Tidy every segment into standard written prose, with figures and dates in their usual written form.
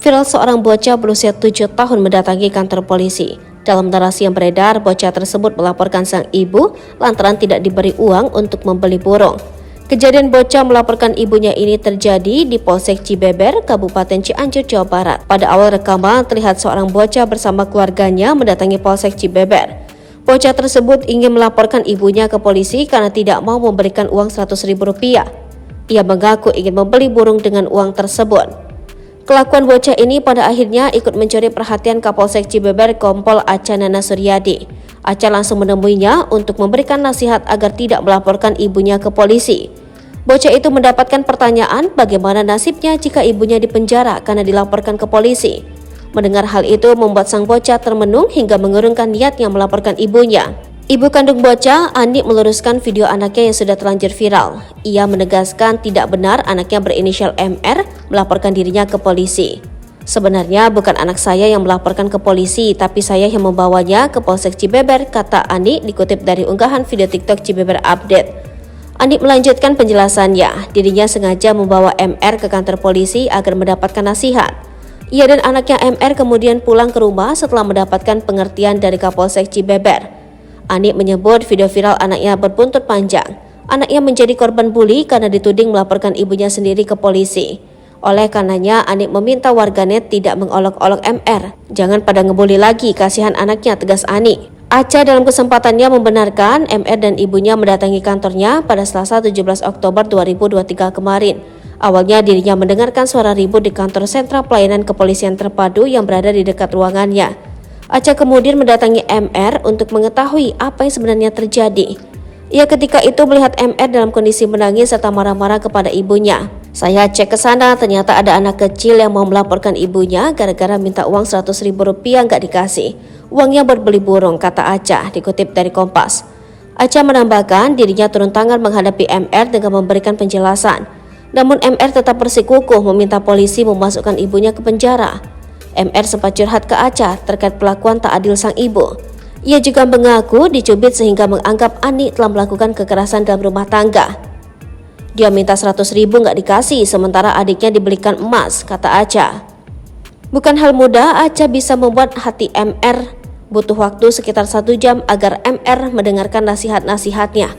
Viral seorang bocah berusia 7 tahun mendatangi kantor polisi. Dalam narasi yang beredar, bocah tersebut melaporkan sang ibu lantaran tidak diberi uang untuk membeli burung. Kejadian bocah melaporkan ibunya ini terjadi di Polsek Cibeber, Kabupaten Cianjur, Jawa Barat. Pada awal rekaman terlihat seorang bocah bersama keluarganya mendatangi Polsek Cibeber. Bocah tersebut ingin melaporkan ibunya ke polisi karena tidak mau memberikan uang Rp100.000. Ia mengaku ingin membeli burung dengan uang tersebut. Kelakuan bocah ini pada akhirnya ikut mencuri perhatian Kapolsek Cibeber Kompol Acha Nana Suryadi. Acha langsung menemuinya untuk memberikan nasihat agar tidak melaporkan ibunya ke polisi. Bocah itu mendapatkan pertanyaan bagaimana nasibnya jika ibunya dipenjara karena dilaporkan ke polisi. Mendengar hal itu membuat sang bocah termenung hingga mengurungkan niatnya melaporkan ibunya. Ibu kandung bocah, Ani, meluruskan video anaknya yang sudah terlanjur viral. Ia menegaskan tidak benar anaknya berinisial MR melaporkan dirinya ke polisi. Sebenarnya bukan anak saya yang melaporkan ke polisi, tapi saya yang membawanya ke Polsek Cibeber, kata Ani dikutip dari unggahan video TikTok Cibeber Update. Ani melanjutkan penjelasannya, dirinya sengaja membawa MR ke kantor polisi agar mendapatkan nasihat. Ia dan anaknya MR kemudian pulang ke rumah setelah mendapatkan pengertian dari Kapolsek Cibeber. Ani menyebut video viral anaknya berbuntut panjang. Anaknya menjadi korban bully karena dituding melaporkan ibunya sendiri ke polisi. Oleh karenanya, Ani meminta warganet tidak mengolok-olok MR. Jangan pada ngebully lagi, kasihan anaknya, tegas Ani. Acha dalam kesempatannya membenarkan MR dan ibunya mendatangi kantornya pada Selasa 17 Oktober 2023 kemarin. Awalnya dirinya mendengarkan suara ribut di kantor sentra pelayanan kepolisian terpadu yang berada di dekat ruangannya. Acha kemudian mendatangi MR untuk mengetahui apa yang sebenarnya terjadi. Ia ketika itu melihat MR dalam kondisi menangis serta marah-marah kepada ibunya. Saya cek ke sana, ternyata ada anak kecil yang mau melaporkan ibunya gara-gara minta uang Rp100.000 nggak dikasih. Uangnya buat beli burung, kata Acha, dikutip dari Kompas. Acha menambahkan dirinya turun tangan menghadapi MR dengan memberikan penjelasan. Namun MR tetap bersikukuh meminta polisi memasukkan ibunya ke penjara. MR sempat curhat ke Acha terkait pelakuan tak adil sang ibu. Ia juga mengaku dicubit sehingga menganggap Ani telah melakukan kekerasan dalam rumah tangga. Dia minta Rp100.000 nggak dikasih sementara adiknya dibelikan emas, kata Acha. Bukan hal mudah Acha bisa membuat hati MR. Butuh waktu sekitar 1 jam agar MR mendengarkan nasihat-nasihatnya.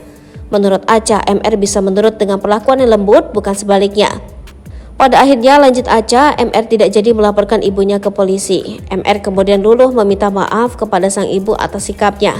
Menurut Acha, MR bisa menurut dengan perlakuan yang lembut, bukan sebaliknya. Pada akhirnya lanjut Acha, MR tidak jadi melaporkan ibunya ke polisi. MR kemudian luluh meminta maaf kepada sang ibu atas sikapnya.